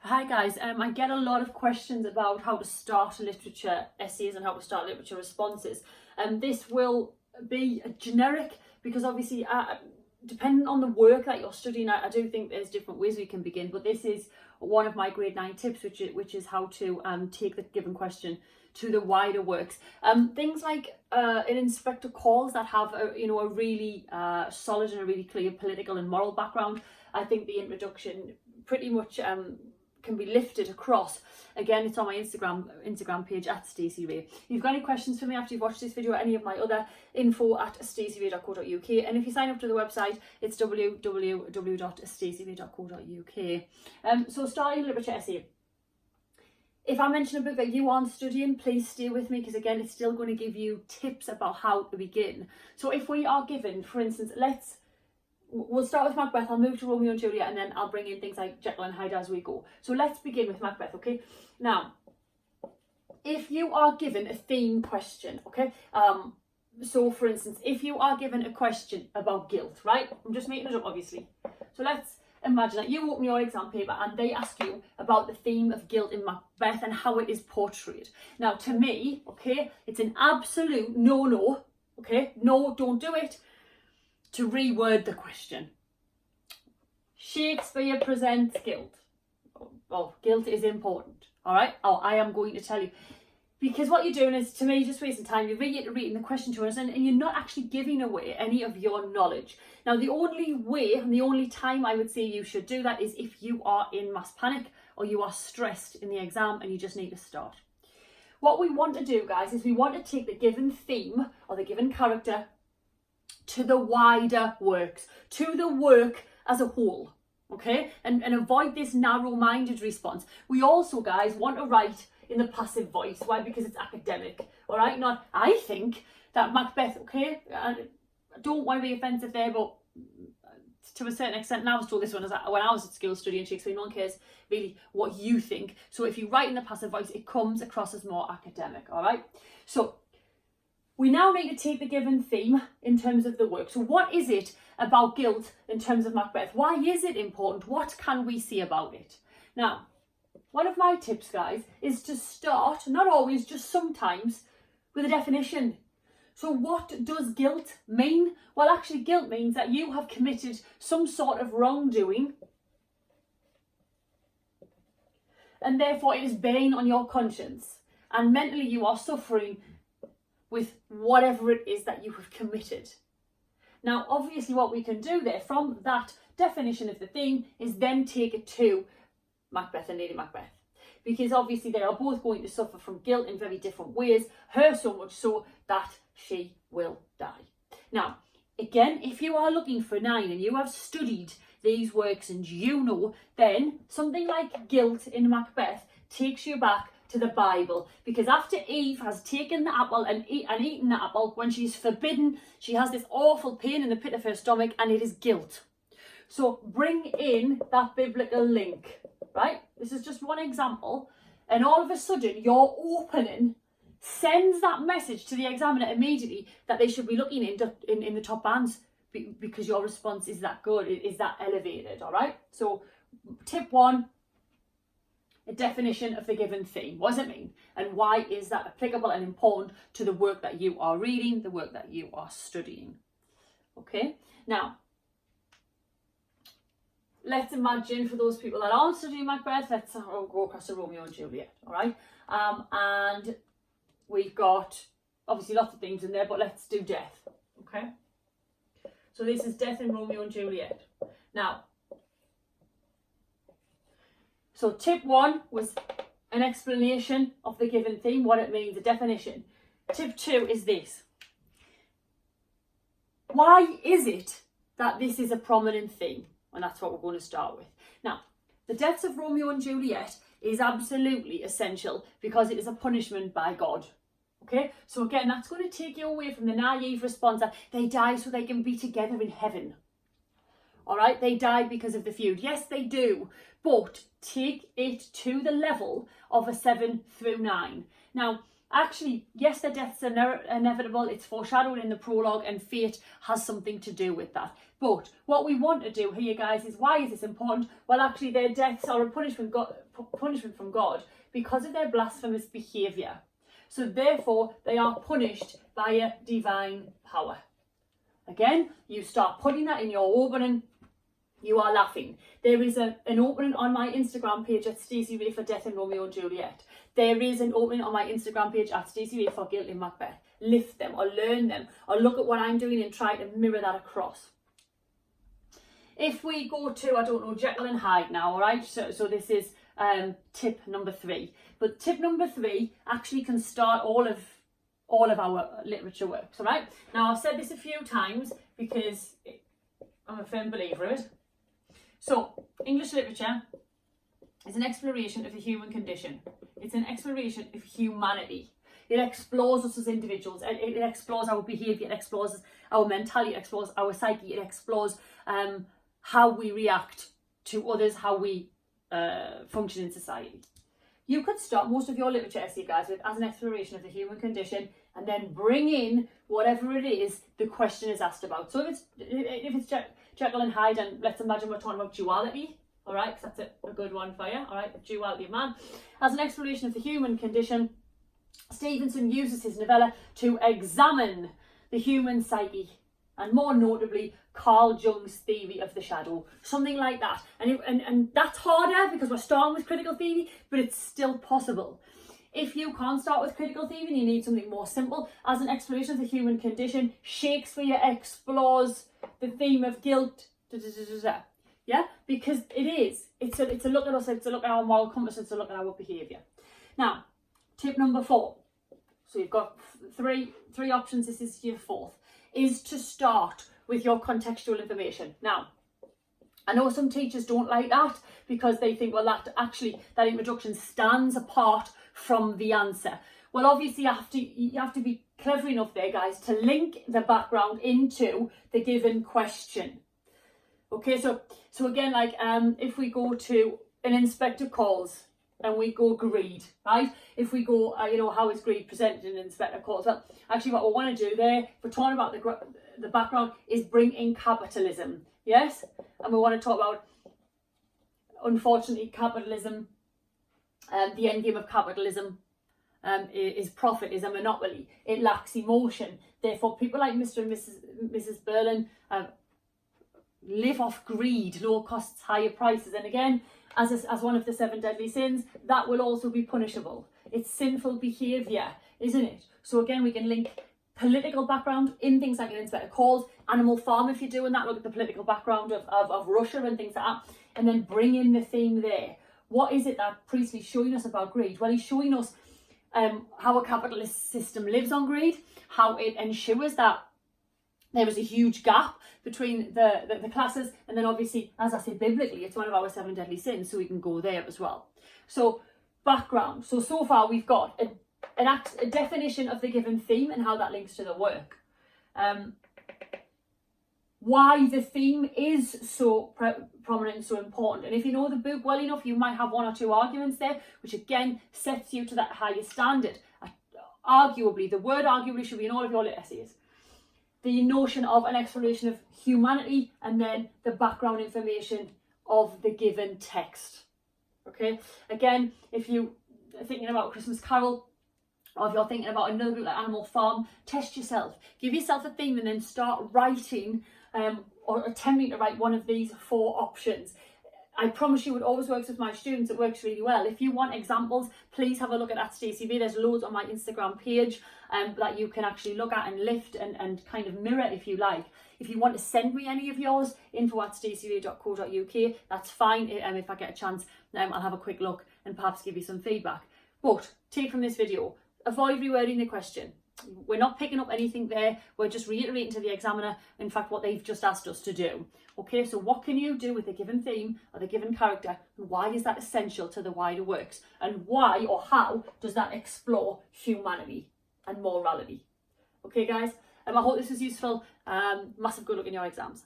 Hi guys, I get a lot of questions about how to start literature essays and how to start literature responses. This will be generic because obviously depending on the work that you're studying, I do think there's different ways we can begin, but this is one of my grade 9 tips, which is how to take the given question to the wider works. Things like an inspector calls that have a really solid and a really clear political and moral background. I think the introduction pretty much can be lifted across. Again, it's on my Instagram page at Stacey Ray. If you've got any questions for me after you've watched this video or any of my other info at staceyray.co.uk, and if you sign up to the website, it's www.staceyray.co.uk. So starting a literature essay. If I mention a book that you aren't studying, please stay with me because again, it's still going to give you tips about how to begin. So if we are given, for instance, we'll start with Macbeth, I'll move to Romeo and Juliet, and then I'll bring in things like Jekyll and Hyde as we go. So let's begin with Macbeth, okay? Now, if you are given a theme question, okay? So for instance, if you are given a question about guilt, right? I'm just making it up, obviously. So let's imagine that you open your exam paper and they ask you about the theme of guilt in Macbeth and how it is portrayed. Now, to me, okay, it's an absolute no-no, okay? No, don't do it. To reword the question. Shakespeare presents guilt. Well, guilt is important, all right? Oh, I am going to tell you. Because what you're doing is, to me, just wasting time. You're reiterating the question to us and you're not actually giving away any of your knowledge. Now, the only way and the only time I would say you should do that is if you are in mass panic or you are stressed in the exam and you just need to start. What we want to do, guys, is we want to take the given theme or the given character to the wider works, to the work as a whole, okay? And avoid this narrow-minded response. We also, guys, want to write in the passive voice. Why? Because it's academic, all right? Not, I think that Macbeth, okay? I don't want to be offensive there, but to a certain extent, and I was told this one when I was at school studying Shakespeare, no one cares really what you think. So if you write in the passive voice, it comes across as more academic, all right? So we now need to take the given theme in terms of the work. So what is it about guilt in terms of Macbeth? Why is it important? What can we see about it? Now, one of my tips, guys, is to start, not always, just sometimes, with a definition. So what does guilt mean? Well, actually, guilt means that you have committed some sort of wrongdoing and therefore it is bearing on your conscience and mentally you are suffering with whatever it is that you have committed. Now, obviously what we can do there from that definition of the theme is then take it to Macbeth and Lady Macbeth. Because obviously they are both going to suffer from guilt in very different ways, her so much so that she will die. Now, again, if you are looking for 9 and you have studied these works and you know, then something like guilt in Macbeth takes you back to the Bible, because after Eve has taken the apple and eaten the apple, when she's forbidden, she has this awful pain in the pit of her stomach and it is guilt. So bring in that biblical link, right? This is just one example, and all of a sudden your opening sends that message to the examiner immediately that they should be looking in the top bands because your response is that good, is that elevated, all right? So tip 1, a definition of the given theme. What does it mean? And why is that applicable and important to the work that you are reading, the work that you are studying? Okay, now, let's imagine for those people that aren't studying Macbeth, let's go across to Romeo and Juliet, all right? And we've got, obviously, lots of things in there, but let's do death, okay? So this is death in Romeo and Juliet. Now, so tip 1 was an explanation of the given theme, what it means, a definition. Tip 2 is this. Why is it that this is a prominent theme? And that's what we're going to start with. Now, the deaths of Romeo and Juliet is absolutely essential because it is a punishment by God. Okay, so again, that's going to take you away from the naive response that they die so they can be together in heaven. All right, they die because of the feud. Yes, they do, but take it to the level of a 7 through 9. Now, actually, yes, their deaths are inevitable. It's foreshadowed in the prologue, and fate has something to do with that. But what we want to do here, guys, is why is this important? Well, actually, their deaths are a punishment from God because of their blasphemous behaviour. So therefore, they are punished by a divine power. Again, you start putting that in your opening, you are laughing. There is an opening on my Instagram page at Stacey Ray for Death in Romeo and Juliet. There is an opening on my Instagram page at Stacey Ray for Guilt in Macbeth. Lift them or learn them or look at what I'm doing and try to mirror that across. If we go to, I don't know, Jekyll and Hyde now, all right? So this is tip number 3. But tip number 3 actually can start all of our literature works, all right? Now, I've said this a few times because I'm a firm believer of it. So, English literature is an exploration of the human condition. It's an exploration of humanity. It explores us as individuals. It explores our behaviour. It explores our mentality. It explores our psyche. It explores how we react to others, how we function in society. You could start most of your literature essay, guys, with as an exploration of the human condition, and then bring in whatever it is the question is asked about. So if it's Jekyll and Hyde, and let's imagine we're talking about duality, all right, because that's a good one for you, all right, duality of man. As an exploration of the human condition, Stevenson uses his novella to examine the human psyche, and more notably, Carl Jung's theory of the shadow, something like that. And that's harder because we're starting with critical theory, but it's still possible. If you can't start with critical theory and you need something more simple, as an exploration of the human condition, Shakespeare explores the theme of guilt, yeah, because it's a look at us, it's a look at our moral compass, it's a look at our behaviour. Now, tip number 4. So you've got three options. This is your 4th, is to start with your contextual information. Now, I know some teachers don't like that because they think, well, that introduction stands apart from the answer. Well, obviously, you have to be clever enough there, guys, to link the background into the given question. Okay, so again, like if we go to an inspector calls and we go greed, right? If we go, how is greed presented in inspector calls? Well, actually, what we want to do there, if we're talking about the background, is bring in capitalism, yes? And we want to talk about, unfortunately, capitalism, the end game of capitalism is profit, is a monopoly. It lacks emotion. Therefore, people like Mr. and Mrs. Berlin live off greed, low costs, higher prices. And again, as one of the 7 deadly sins, that will also be punishable. It's sinful behaviour, isn't it? So again, we can link political background in things like an inspector calls, Animal Farm, if you're doing that, look at the political background of Russia and things like that, and then bring in the theme there. What is it that Priestley's showing us about greed? Well, he's showing us how a capitalist system lives on greed, how it ensures that there is a huge gap between the classes, and then obviously, as I said, biblically, it's one of our 7 deadly sins, so we can go there as well. So, background. So far we've got a definition of the given theme and how that links to the work. Why the theme is so prominent and so important. And if you know the book well enough, you might have 1 or 2 arguments there, which again sets you to that higher standard. Arguably, the word arguably should be in all of your lit essays. The notion of an exploration of humanity and then the background information of the given text. Okay, again, if you're thinking about Christmas Carol, or if you're thinking about another book like Animal Farm, test yourself. Give yourself a theme and then start writing or attempting to write one of these 4 options. I promise you it always works with my students. It works really well. If you want examples, please have a look at Stacey Ray. There's loads on my Instagram page that you can actually look at and lift and kind of mirror if you like. If you want to send me any of yours, info@staceyray.co.uk, that's fine. If I get a chance, I'll have a quick look and perhaps give you some feedback. But take from this video, avoid rewording the question. We're not picking up anything there. We're just reiterating to the examiner, in fact, what they've just asked us to do. Okay, so what can you do with the given theme or the given character? And why is that essential to the wider works? And why or how does that explore humanity and morality? Okay, guys, I hope this was useful. Massive good luck in your exams.